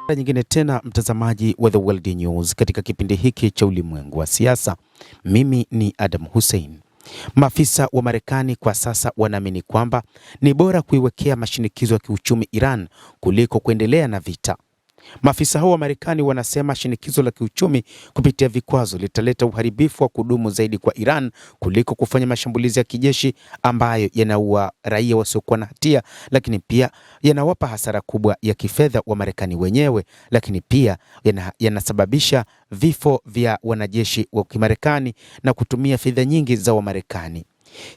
Mara nyingine tena, mtazamaji wa The World News, katika kipindi hiki cha ulimwengu wa siasa, mimi ni Adam Hussein. Maafisa wa Marekani kwa sasa wanaamini kwamba ni bora kuiwekea mashinikizo ya kiuchumi Iran kuliko kuendelea na vita. Maafisa hao wa Marekani wanasema shinikizo la kiuchumi kupitia vikwazo litaleta uharibifu wa kudumu zaidi kwa Iran kuliko kufanya mashambulizi ya kijeshi ambayo yanaua raia wasiokuwa na hatia, lakini pia yanawapa hasara kubwa ya kifedha wa Marekani wenyewe, lakini pia yanasababisha vifo vya wanajeshi wa Kimarekani na kutumia fedha nyingi za Wamarekani.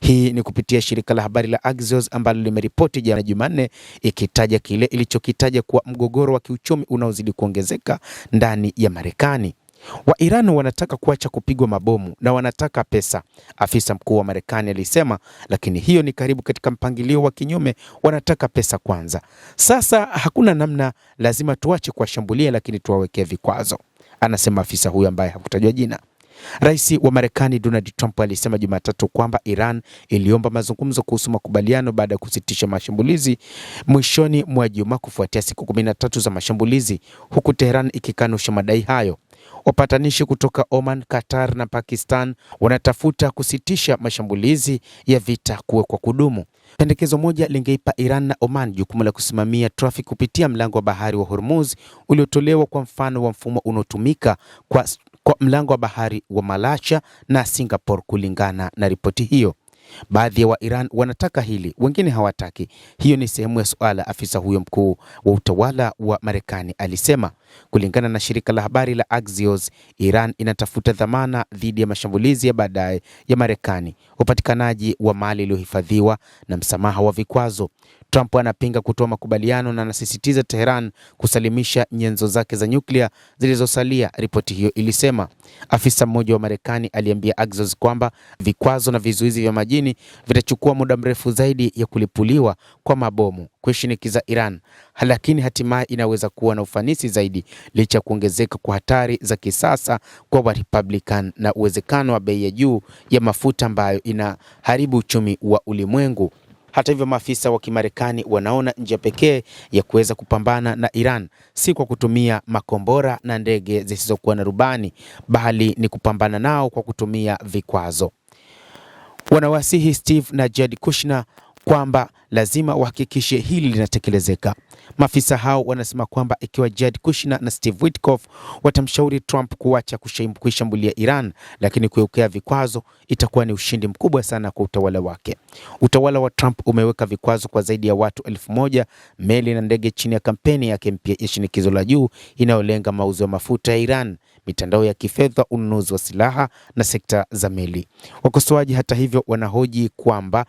Hii ni kupitia shirika la habari la Axios ambalo limeripoti jana Jumanne ikitaja kile ilichokitaja kuwa mgogoro wa kiuchumi unaozidi kuongezeka ndani ya Marekani. Wa Iran wanataka kuacha kupigwa mabomu na wanataka pesa, afisa mkuu wa Marekani alisema, lakini hiyo ni karibu katika mpangilio wa kinyume. Wanataka pesa kwanza. Sasa hakuna namna, lazima tuache kuwashambulia, lakini tuwawekee vikwazo, anasema afisa huyo ambaye hakutajwa jina. Rais wa Marekani Donald Trump alisema Jumatatu kwamba Iran iliomba mazungumzo kuhusu makubaliano baada ya kusitisha mashambulizi mwishoni mwa juma kufuatia siku 13 za mashambulizi, huku Tehran ikikanusha madai hayo. Wapatanishi kutoka Oman, Qatar na Pakistan wanatafuta kusitisha mashambulizi ya vita kuwekwa kudumu. Pendekezo moja lingeipa Iran na Oman jukumu la kusimamia trafiki kupitia mlango wa bahari wa Hormuz uliotolewa kwa mfano wa mfumo unaotumika kwa mlango wa bahari wa Malaysia na Singapore, kulingana na ripoti hiyo. Baadhi ya wa Iran wanataka hili, wengine hawataki. Hiyo ni sehemu ya suala, afisa huyo mkuu wa utawala wa Marekani alisema. Kulingana na shirika la habari la Axios, Iran inatafuta dhamana dhidi ya mashambulizi ya baadaye ya Marekani, upatikanaji wa mali iliyohifadhiwa na msamaha wa vikwazo. Trump anapinga kutoa makubaliano na anasisitiza Tehran kusalimisha nyenzo zake za nyuklia zilizosalia, ripoti hiyo ilisema. Afisa mmoja wa Marekani aliambia Axios kwamba vikwazo na vizuizi vya majini vitachukua muda mrefu zaidi ya kulipuliwa kwa mabomu kuishinikiza Iran, lakini hatimaye inaweza kuwa na ufanisi zaidi licha kuongezeka kwa hatari za kisasa kwa wa Republican na uwezekano wa bei ya juu ya mafuta ambayo inaharibu uchumi wa ulimwengu. Hata hivyo, maafisa wa Kimarekani wanaona njia pekee ya kuweza kupambana na Iran si kwa kutumia makombora na ndege zisizokuwa na rubani, bali ni kupambana nao kwa kutumia vikwazo. Wanawasihi Steve na Jared Kushner kwamba lazima wahakikishe hili linatekelezeka. Maafisa hao wanasema kwamba ikiwa Jared Kushner na Steve Witkoff watamshauri Trump kuacha kuishambulia Iran lakini kuwekea vikwazo, itakuwa ni ushindi mkubwa sana kwa utawala wake. Utawala wa Trump umeweka vikwazo kwa zaidi ya watu 1000, meli na ndege chini ya kampeni yake mpya ya shinikizo la juu inayolenga mauzo ya mafuta ya Iran, mitandao ya kifedha, ununuzi wa silaha na sekta za meli. Wakosoaji hata hivyo wanahoji kwamba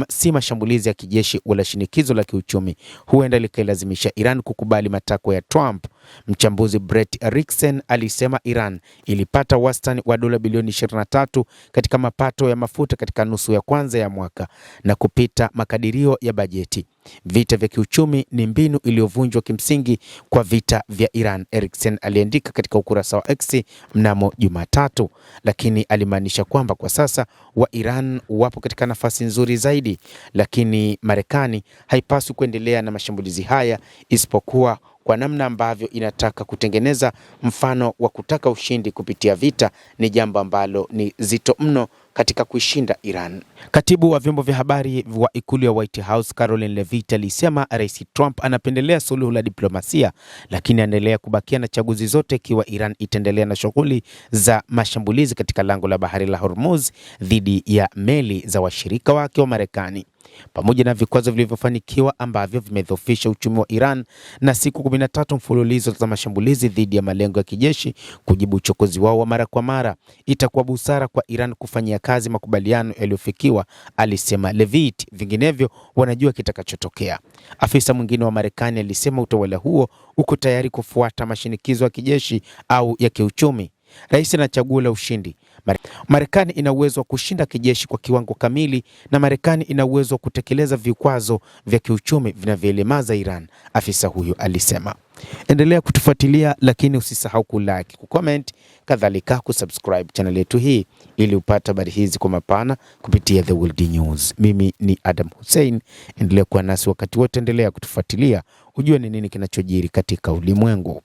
si mashambulizi ya kijeshi wala shinikizo la kiuchumi huenda likailazimisha Iran kukubali matakwa ya Trump. Mchambuzi Brett Erickson alisema Iran ilipata wastani wa dola bilioni 23 katika mapato ya mafuta katika nusu ya kwanza ya mwaka na kupita makadirio ya bajeti. Vita vya kiuchumi ni mbinu iliyovunjwa kimsingi kwa vita vya Iran, Erickson aliandika katika ukurasa wa X mnamo Jumatatu, lakini alimaanisha kwamba kwa sasa wa Iran wapo katika nafasi nzuri zaidi, lakini Marekani haipaswi kuendelea na mashambulizi haya isipokuwa kwa namna ambavyo inataka kutengeneza mfano wa kutaka ushindi kupitia vita. Ni jambo ambalo ni zito mno katika kuishinda Iran. Katibu wa vyombo vya habari wa ikulu ya White House Caroline Levitt alisema Rais Trump anapendelea suluhu la diplomasia, lakini anaendelea kubakia na chaguzi zote ikiwa Iran itaendelea na shughuli za mashambulizi katika lango la bahari la Hormuz dhidi ya meli za washirika wake wa Marekani. Pamoja na vikwazo vilivyofanikiwa ambavyo vimedhoofisha uchumi wa Iran na siku 13 mfululizo za mashambulizi dhidi ya malengo ya kijeshi kujibu uchokozi wao wa mara kwa mara, itakuwa busara kwa Iran kufanyia kazi makubaliano yaliyofikiwa, alisema Levitt, vinginevyo wanajua kitakachotokea. Afisa mwingine wa Marekani alisema utawala huo uko tayari kufuata mashinikizo ya kijeshi au ya kiuchumi. rais ana chaguo la ushindi. Marekani ina uwezo wa kushinda kijeshi kwa kiwango kamili, na Marekani ina uwezo wa kutekeleza vikwazo vya kiuchumi vinavyoelemaza Iran, afisa huyo alisema. Endelea kutufuatilia, lakini usisahau kulike, kucomment, kadhalika kusubscribe channel yetu hii ili upate habari hizi kwa mapana kupitia The World News. Mimi ni Adam Hussein, endelea kuwa nasi wakati wote, endelea kutufuatilia ujue ni nini kinachojiri katika ulimwengu.